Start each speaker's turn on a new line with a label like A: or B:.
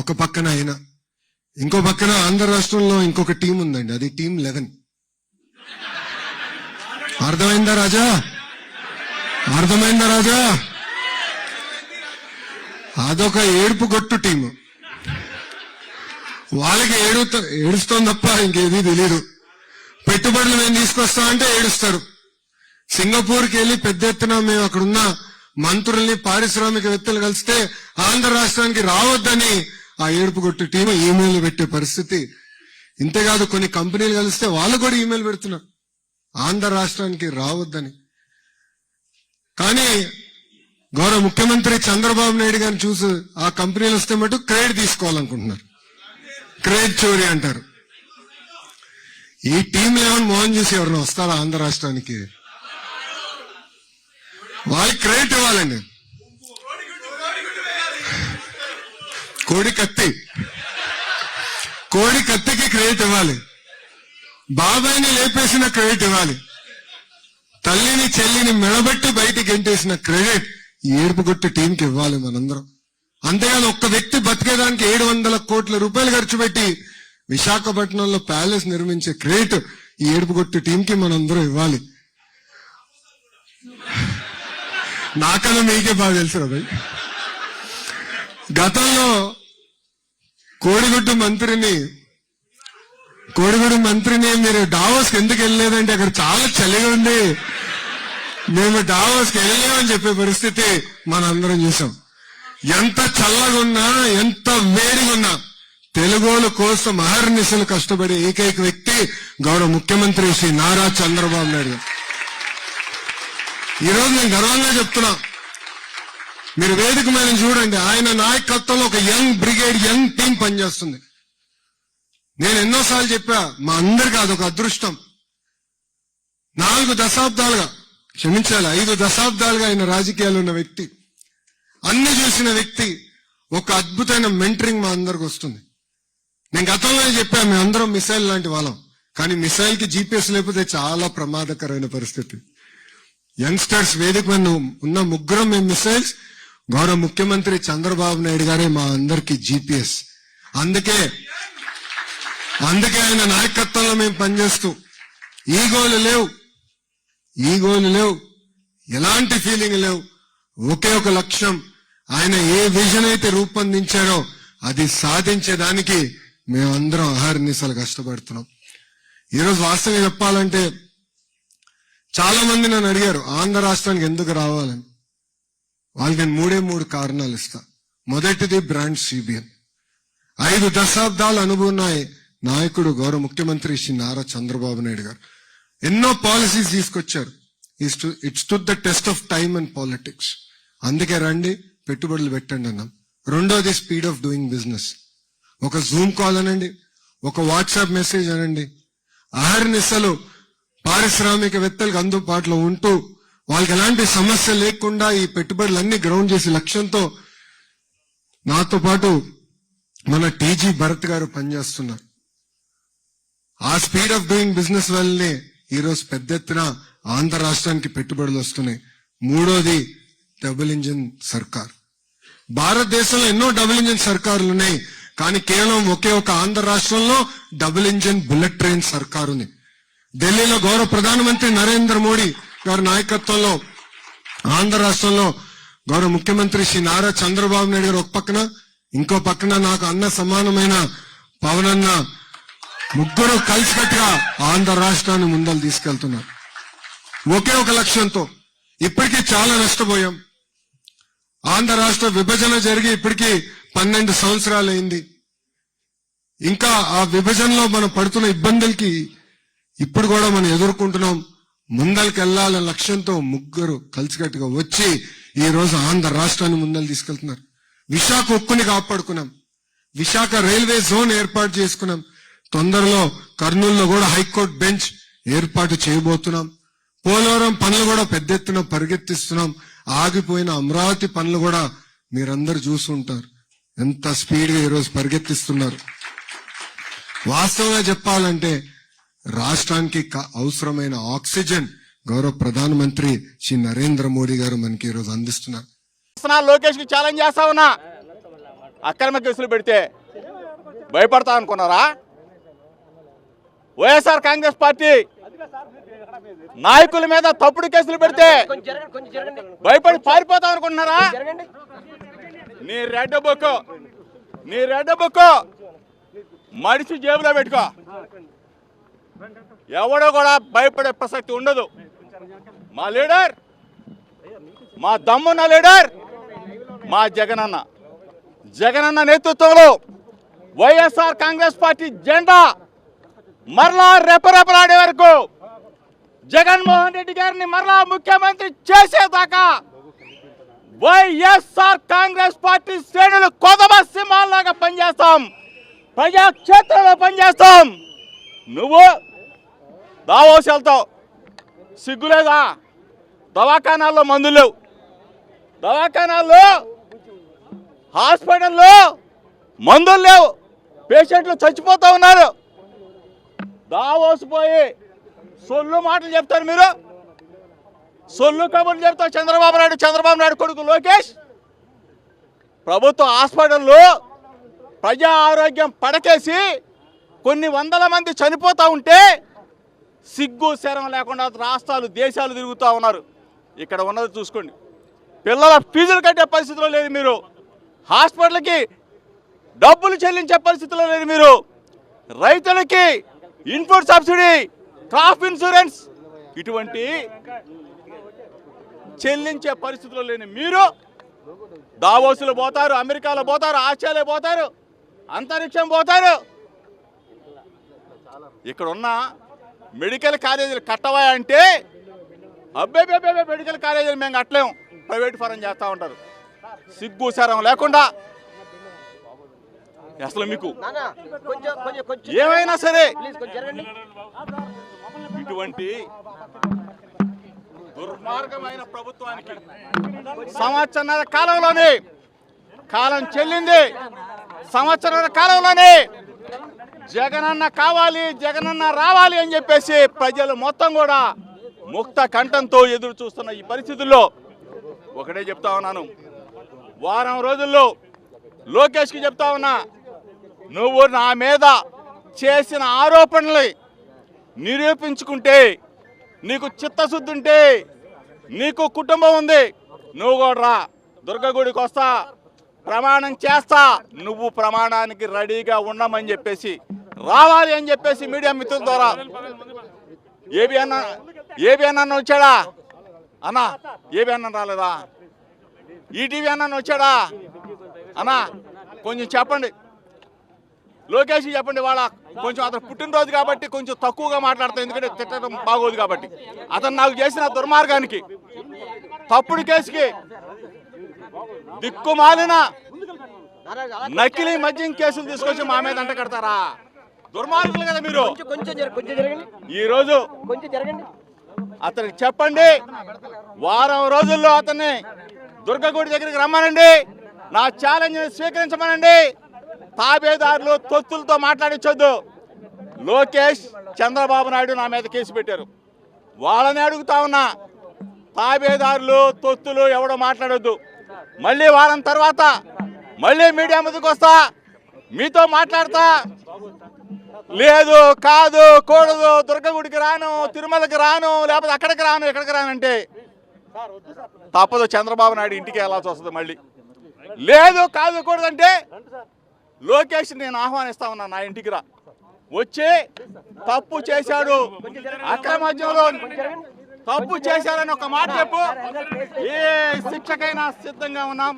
A: ఒక పక్కన ఆయన, ఇంకో పక్కన ఆంధ్ర రాష్ట్రంలో ఇంకొక టీం ఉందండి, అది టీం 11. అర్థమైందా రాజా? అర్థమైందా రాజా? అదొక ఏడుపు గొట్టు టీము. వాళ్ళకి ఏడుస్తోంది తప్ప ఇంకేది తెలీదు. పెట్టుబడులు మేము తీసుకొస్తామంటే ఏడుస్తారు. సింగపూర్కి వెళ్ళి పెద్ద ఎత్తున మేము అక్కడున్న మంత్రుల్ని, పారిశ్రామికవేత్తలు కలిస్తే ఆంధ్ర రాష్ట్రానికి రావద్దని ఆ ఏడుపు కొట్టు టీం ఈమెయిల్ పెట్టే పరిస్థితి. ఇంతేకాదు, కొన్ని కంపెనీలు కలిస్తే వాళ్ళు కూడా ఈమెయిల్ పెడుతున్నారు ఆంధ్ర రాష్ట్రానికి రావద్దని. కానీ గౌరవ ముఖ్యమంత్రి చంద్రబాబు నాయుడు గారిని చూసి ఆ కంపెనీలు వస్తే మటు క్రెడిట్ తీసుకోవాలనుకుంటున్నారు. క్రెడిట్ చోరీ అంటారు. ఈ టీం 11 మోహన్ చూసి ఎవరైనా వస్తారా ఆంధ్ర రాష్ట్రానికి? వాళ్ళకి క్రెడిట్ ఇవ్వాలండి. కోడి కత్తికి క్రెడిట్ ఇవ్వాలి. బాబాయిని లేపేసిన క్రెడిట్ ఇవ్వాలి. తల్లిని చెల్లిని మెడబట్టి బయటికి గెంటేసిన క్రెడిట్ ఏడుపుగొట్టు టీంకి ఇవ్వాలి మనందరం. అంతేగాని ఒక్క వ్యక్తి బతికేదానికి 700 కోట్ల రూపాయలు ఖర్చు పెట్టి విశాఖపట్నంలో ప్యాలెస్ నిర్మించే క్రెడిట్ ఈ ఏడుపుగొట్టు టీంకి మనందరం ఇవ్వాలి. నాకన్నా మీకే బాగా తెలుసు రా భయ్. గతంలో కోడిగుడ్డు మంత్రిని మీరు డావోస్ కి ఎందుకు వెళ్ళలేదంటే అక్కడ చాలా చలిగా ఉంది, మేము డావోస్ కి వెళ్ళలేమని చెప్పే పరిస్థితి మనందరం చూసాం. ఎంత చల్లగా ఉన్నా, ఎంత వేడిగా ఉన్నా తెలుగోల కోసం అహర్నిశలు కష్టపడే ఏకైక వ్యక్తి గౌరవ ముఖ్యమంత్రి శ్రీ నారా చంద్రబాబు నాయుడు గారు. ఈరోజు నేను గర్వంగా చెప్తున్నా, మీరు వేదిక మీద చూడండి, ఆయన నాయకత్వంలో ఒక యంగ్ బ్రిగేడ్, యంగ్ టీం పనిచేస్తుంది. నేను ఎన్నోసార్లు చెప్పా, మా అందరికీ అదొక అదృష్టం. 4 దశాబ్దాలుగా, క్షమించాలి 5 దశాబ్దాలుగా ఆయన రాజకీయాలు ఉన్న వ్యక్తి, అన్ని చూసిన వ్యక్తి. ఒక అద్భుతమైన మెంటరింగ్ మా అందరికి వస్తుంది. నేను గతంలో చెప్పా, మేము అందరం మిసైల్ లాంటి వాళ్ళం, కానీ మిసైల్ కి జీపీఎస్ లేకపోతే చాలా ప్రమాదకరమైన పరిస్థితి. యంగ్స్టర్స్ వేదిక మీద ఉన్న ముగ్గురం మేము మిసైల్స్, గౌరవ ముఖ్యమంత్రి చంద్రబాబు నాయుడు గారే మా అందరికి జీపీఎస్. అందుకే ఆయన నాయకత్వంలో మేము పనిచేస్తూ ఈగోలు లేవు, ఎలాంటి ఫీలింగ్ లేవు. ఒకే ఒక లక్ష్యం, ఆయన ఏ విజన్ అయితే రూపొందించారో అది సాధించేదానికి మేమందరం అహర్నిశలు కష్టపడుతున్నాం. ఈరోజు వాస్తవంగా చెప్పాలంటే చాలా మంది నన్ను అడిగారు ఆంధ్ర రాష్ట్రానికి ఎందుకు రావాలని. వాళ్ళకి నేను 3 కారణాలు ఇస్తా. మొదటిది బ్రాండ్ సిబిఎన్. 5 దశాబ్దాల అనుభవం నాయకుడు గౌరవ ముఖ్యమంత్రి శ్రీ నారా చంద్రబాబు నాయుడు గారు ఎన్నో పాలసీస్ తీసుకొచ్చారు. It stood the test of time and politics. అందుకే రండి, పెట్టుబడులు పెట్టండి అన్నాం. రెండోది స్పీడ్ ఆఫ్ డూయింగ్ బిజినెస్. ఒక జూమ్ కాల్ అనండి, ఒక వాట్సాప్ మెసేజ్ అనండి, అహర్నిశలు పారిశ్రామికవేత్తలకు అందుబాటులో ఉంటూ వాళ్ళకి ఎలాంటి సమస్య లేకుండా ఈ పెట్టుబడులన్నీ గ్రౌండ్ చేసే లక్ష్యంతో నాతో పాటు మన టీజీ భరత్ గారు పనిచేస్తున్నారు. ఆ స్పీడ్ ఆఫ్ డూయింగ్ బిజినెస్ వల్లనే ఈరోజు పెద్ద ఎత్తున ఆంధ్ర రాష్ట్రానికి పెట్టుబడులు వస్తున్నాయి. మూడోది డబుల్ ఇంజిన్ సర్కార్. భారతదేశంలో ఎన్నో డబుల్ ఇంజిన్ సర్కారులు ఉన్నాయి, కానీ కేవలం ఒకే ఒక ఆంధ్ర రాష్ట్రంలో డబుల్ ఇంజిన్ బుల్లెట్ ట్రైన్ సర్కార్ ఉంది. ఢిల్లీలో గౌరవ ప్రధానమంత్రి నరేంద్ర మోడీ గారి నాయకత్వంలో ఆంధ్ర రాష్ట్రంలో గౌరవ ముఖ్యమంత్రి శ్రీ నారా చంద్రబాబు నాయుడు గారు ఒక పక్కన, ఇంకో పక్కన నాకు అన్న సమానమైన పవన్ అన్న, ముగ్గురు కలిసికట్టుగా ఆంధ్ర రాష్ట్రాన్ని ముందలు తీసుకెళ్తున్నారు ఒకే ఒక లక్ష్యంతో. ఇప్పటికీ చాలా నష్టపోయాం. ఆంధ్ర రాష్ట్ర విభజన జరిగి ఇప్పటికీ 12 సంవత్సరాలు అయింది. ఇంకా ఆ విభజనలో మనం పడుతున్న ఇబ్బందులకి ఇప్పుడు కూడా మనం ఎదుర్కొంటున్నాం. ముందరికి వెళ్లాలనే లక్ష్యంతో ముగ్గురు కలిసికట్టుగా వచ్చి ఈ రోజు ఆంధ్ర రాష్ట్రాన్ని ముందలు తీసుకెళ్తున్నారు. విశాఖ ఉక్కుని కాపాడుకున్నాం, విశాఖ రైల్వే జోన్ ఏర్పాటు చేసుకున్నాం. తొందరలో కర్నూలులో కూడా హైకోర్టు బెంచ్ ఏర్పాటు చేయబోతున్నాం. పోలవరం పనులు కూడా పెద్ద ఎత్తున పరిగెత్తిస్తున్నాం. ఆగిపోయిన అమరావతి పనులు కూడా మీరందరూ చూసుంటారు, ఎంత స్పీడ్ గా ఈరోజు పరిగెత్తిస్తున్నారు. వాస్తవంగా చెప్పాలంటే రాష్ట్రానికి అవసరమైన ఆక్సిజన్ గౌరవ ప్రధానమంత్రి శ్రీ నరేంద్ర మోడీ గారు మనకి ఈరోజు అందిస్తున్నారు.
B: లోకేష్ కి ఛాలెంజ్ చేస్తా ఉన్నా, అక్రమ కేసులు పెడితే భయపడతా అనుకున్నారా? వైఎస్ఆర్ కాంగ్రెస్ పార్టీ నాయకుల మీద తప్పుడు కేసులు పెడితే భయపడి పారిపోతాం అనుకుంటున్నారా? నీ రెడ్ బుక్ మడిచి జేబులో పెట్టుకో. ఎవడో కూడా భయపడే ప్రసక్తి ఉండదు. మా లీడర్, మా దమ్మున్న లీడర్ మా జగనన్న నేతృత్వంలో వైఎస్ఆర్ కాంగ్రెస్ పార్టీ జెండా మరలా రెపరెపలాడే వరకు, జగన్మోహన్ రెడ్డి గారిని మరలా ముఖ్యమంత్రి చేసేదాకా వైఎస్ఆర్ కాంగ్రెస్ పార్టీ శ్రేణులు కొదమ సింహాల్లాగా పనిచేస్తాం, ప్రజాక్షేత్రంలో పనిచేస్తాం. నువ్వు దావోస్ వెళ్తావు, సిగ్గులేదా? దవాఖానాల్లో మందులు లేవు, దవాఖానాల్లో హాస్పిటల్లో మందులు లేవు, పేషెంట్లు చచ్చిపోతూ ఉన్నారు. దావోస్ పోయి సొల్లు మాటలు చెప్తారు మీరు, సొల్లు కబుర్లు చెప్తారు. చంద్రబాబు నాయుడు కొడుకు లోకేష్ ప్రభుత్వ హాస్పిటల్లో ప్రజా ఆరోగ్యం పడకేసి కొన్ని వందల మంది చనిపోతూ ఉంటే సిగ్గు శరం లేకుండా రాష్ట్రాలు దేశాలు తిరుగుతూ ఉన్నారు. ఇక్కడ ఉన్నది చూసుకోండి. పిల్లల ఫీజులు కట్టే పరిస్థితిలో లేదు మీరు, హాస్పిటల్కి డబ్బులు చెల్లించే పరిస్థితిలో లేదు మీరు, రైతులకి ఇన్పుట్ సబ్సిడీ, క్రాప్ ఇన్సూరెన్స్ ఇటువంటి చెల్లించే పరిస్థితిలో లేని మీరు దావోసులు పోతారు, అమెరికాలో పోతారు, ఆస్ట్రేలియా పోతారు, అంతరిక్షం పోతారు. ఇక్కడ ఉన్న మెడికల్ కాలేజీలు కట్టవా అంటే అబ్బే మెడికల్ కాలేజీలు మేము కట్టలేము, ప్రైవేట్ ఫరం చేస్తూ ఉంటారు. సిగ్గు శరం లేకుండా అసలు మీకు ఏమైనా సరే ఇటువంటి దుర్మార్గమైన ప్రభుత్వానికి సంవత్సరాల కాలంలోనే కాలం చెల్లింది. సంవత్సరాల కాలంలోనే జగనన్న కావాలి, జగనన్న రావాలి అని చెప్పేసి ప్రజలు మొత్తం కూడా ముక్త కంఠంతో ఎదురు చూస్తున్న ఈ పరిస్థితుల్లో ఒకటే చెప్తా ఉన్నాను. వారం రోజుల్లో లోకేష్కి చెప్తా ఉన్నా, నువ్వు నా మీద చేసిన ఆరోపణలు నిరూపించుకుంటే, నీకు చిత్తశుద్ధి ఉంటే, నీకు కుటుంబం ఉంది, నువ్వు కూడా రా, దుర్గగుడికి వస్తా, ప్రమాణం చేస్తా, నువ్వు ప్రమాణానికి రెడీగా ఉండమని చెప్పేసి రావాలి అని చెప్పేసి మీడియా మిత్రుల ద్వారా ఏబి అన్న వచ్చాడా అన్నా? ఏబి అన్న రాలేదా? ఈటీవీ అన్న వచ్చాడా అన్నా? కొంచెం చెప్పండి, లోకేష్ చెప్పండి. వాళ్ళ కొంచెం అతను పుట్టినరోజు కాబట్టి కొంచెం తక్కువగా మాట్లాడతాం, ఎందుకంటే తిట్టడం బాగోదు కాబట్టి. అతను నాకు చేసిన దుర్మార్గానికి, తప్పుడు కేసుకి, దిక్కుమాలిన నకిలీ మద్యం కేసులు తీసుకొచ్చి మా మీద అంట కడతారా? దుర్మార్గులు కదా మీరు. ఈరోజు అతనికి చెప్పండి, వారం రోజుల్లో అతన్ని దుర్గగుడి దగ్గరికి రమ్మనండి, నా ఛాలెంజ్ స్వీకరించమనండి. తాబేదారులు తొత్తులతో మాట్లాడించొద్దు. లోకేష్, చంద్రబాబు నాయుడు నా మీద కేసు పెట్టారు, వాళ్ళని అడుగుతా ఉన్నా. తాబేదారులు తొత్తులు ఎవడో మాట్లాడొద్దు. మళ్ళీ వారం తర్వాత మళ్ళీ మీడియా ముందుకు వస్తా, మీతో మాట్లాడతా. లేదు, కాదు, కూడదు, దుర్గగుడికి రాను, తిరుమలకి రాను, లేకపోతే అక్కడికి రాను, ఎక్కడికి రానంటే తప్పదు. చంద్రబాబు నాయుడు ఇంటికి వెళ్ళాల్సి వస్తుంది మళ్ళీ. లేదు, కాదు, కూడదంటే లోకేష్ నేను ఆహ్వానిస్తా ఉన్నా, నా ఇంటికి రా, వచ్చి తప్పు చేశాడు, అక్రమద్యంలో తప్పు చేశారని ఒక మాట చెప్పు, ఏ శిక్షకైనా సిద్ధంగా ఉన్నాం.